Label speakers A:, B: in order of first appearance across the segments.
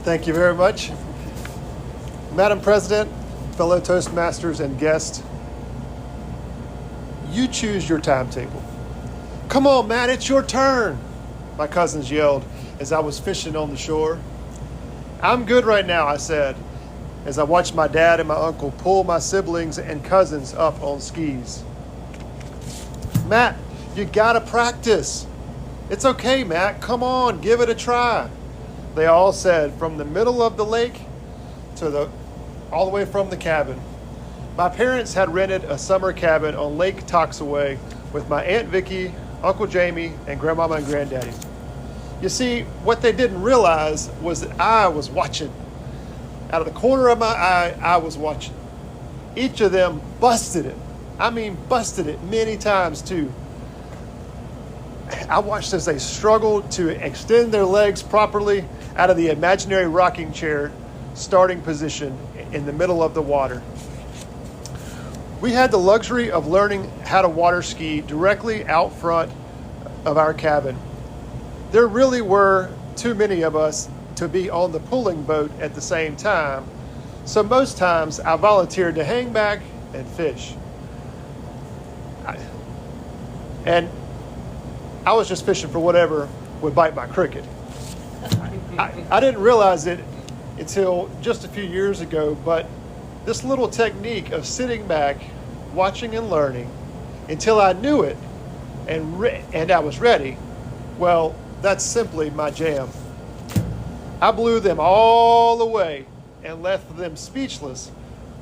A: Thank you very much. Madam President, fellow Toastmasters and guests, you choose your timetable. Come on, Matt, it's your turn, my cousins yelled as I was fishing on the shore. I'm good right now, I said, as I watched my dad and my uncle pull my siblings and cousins up on skis. Matt, you gotta practice. It's okay, Matt, come on, give it a try. They all said, from the middle of the lake to all the way from the cabin. My parents had rented a summer cabin on Lake Toxiway with my Aunt Vicky, Uncle Jamie, and Grandmama and Granddaddy. You see, what they didn't realize was that I was watching. Out of the corner of my eye, I was watching. Each of them busted it. I mean, busted it many times too. I watched as they struggled to extend their legs properly out of the imaginary rocking chair starting position in the middle of the water. We had the luxury of learning how to water ski directly out front of our cabin. There really were too many of us to be on the pulling boat at the same time, so most times I volunteered to hang back and fish. And I was just fishing for whatever would bite my cricket. I didn't realize it until just a few years ago, but this little technique of sitting back, watching and learning until I knew it and I was ready, well, that's simply my jam. I blew them all away and left them speechless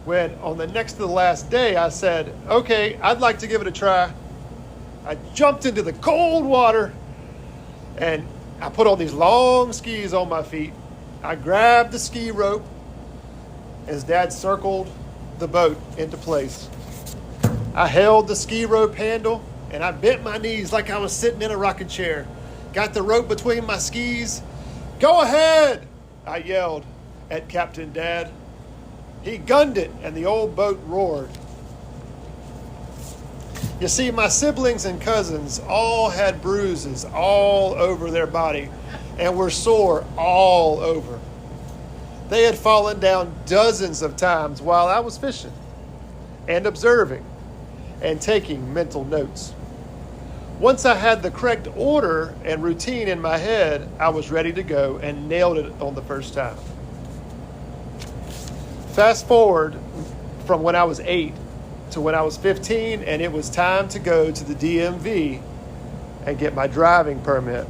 A: when on the next to the last day I said, okay, I'd like to give it a try. I jumped into the cold water and I put on these long skis on my feet. I grabbed the ski rope as Dad circled the boat into place. I held the ski rope handle and I bent my knees like I was sitting in a rocking chair. Got the rope between my skis. Go ahead, I yelled at Captain Dad. He gunned it and the old boat roared. You see, my siblings and cousins all had bruises all over their body and were sore all over. They had fallen down dozens of times while I was fishing and observing and taking mental notes. Once I had the correct order and routine in my head, I was ready to go and nailed it on the first time. Fast forward from when I was 8 to when I was 15 and it was time to go to the DMV and get my driving permit.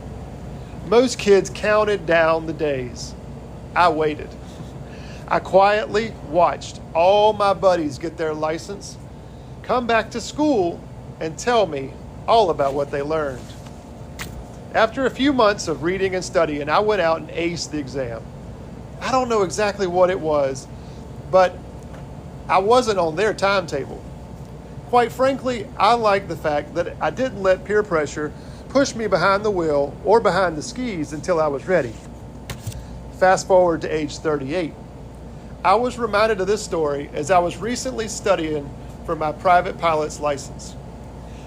A: Most kids counted down the days. I waited. I quietly watched all my buddies get their license, come back to school, and tell me all about what they learned. After a few months of reading and studying, I went out and aced the exam. I don't know exactly what it was, but I wasn't on their timetable. Quite frankly, I like the fact that I didn't let peer pressure push me behind the wheel or behind the skis until I was ready. Fast forward to age 38. I was reminded of this story as I was recently studying for my private pilot's license.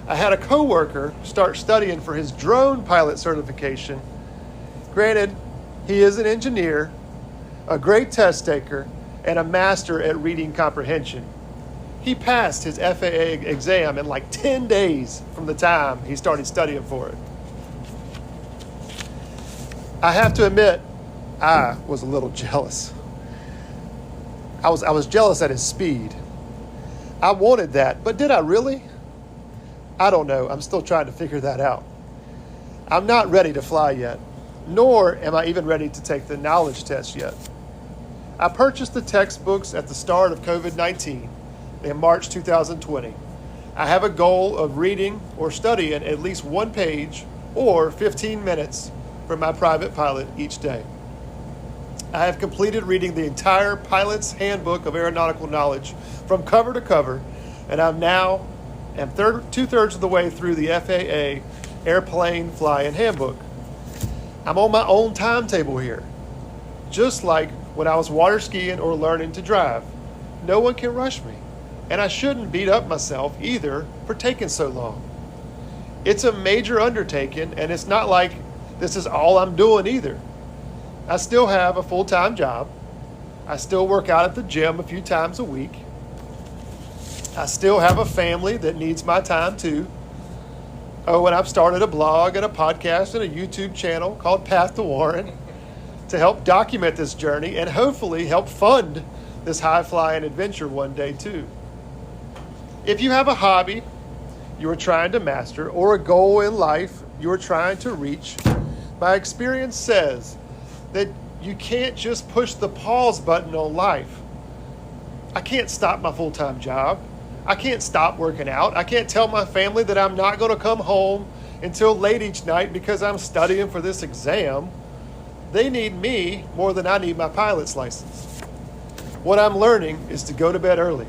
A: I had a coworker start studying for his drone pilot certification. Granted, he is an engineer, a great test taker, and a master at reading comprehension. He passed his FAA exam in like 10 days from the time he started studying for it. I have to admit, I was a little jealous. I was jealous at his speed. I wanted that, but did I really? I don't know. I'm still trying to figure that out. I'm not ready to fly yet, nor am I even ready to take the knowledge test yet. I purchased the textbooks at the start of COVID-19 in March 2020. I have a goal of reading or studying at least one page or 15 minutes for my private pilot each day. I have completed reading the entire Pilot's Handbook of Aeronautical Knowledge from cover to cover, and I'm now two-thirds of the way through the FAA Airplane Flying Handbook. I'm on my own timetable here, just like when I was water skiing or learning to drive. No one can rush me, and I shouldn't beat up myself either for taking so long. It's a major undertaking, and it's not like this is all I'm doing either. I still have a full-time job. I still work out at the gym a few times a week. I still have a family that needs my time too. Oh, and I've started a blog and a podcast and a YouTube channel called Path to Warren to help document this journey and hopefully help fund this high-flying adventure one day too. If you have a hobby you are trying to master or a goal in life you are trying to reach, my experience says that you can't just push the pause button on life. I can't stop my full-time job. I can't stop working out. I can't tell my family that I'm not going to come home until late each night because I'm studying for this exam. They need me more than I need my pilot's license. What I'm learning is to go to bed early,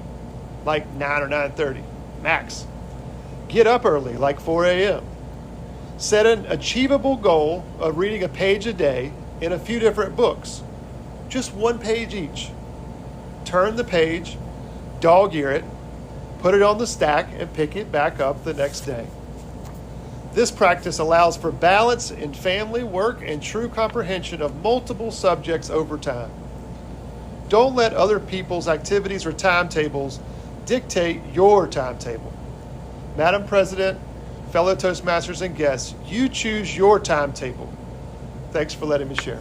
A: like 9 or 9:30, max. Get up early, like 4 a.m. Set an achievable goal of reading a page a day in a few different books, just one page each. Turn the page, dog-ear it, put it on the stack, and pick it back up the next day. This practice allows for balance in family, work, and true comprehension of multiple subjects over time. Don't let other people's activities or timetables dictate your timetable. Madam President, fellow Toastmasters and guests, you choose your timetable. Thanks for letting me share.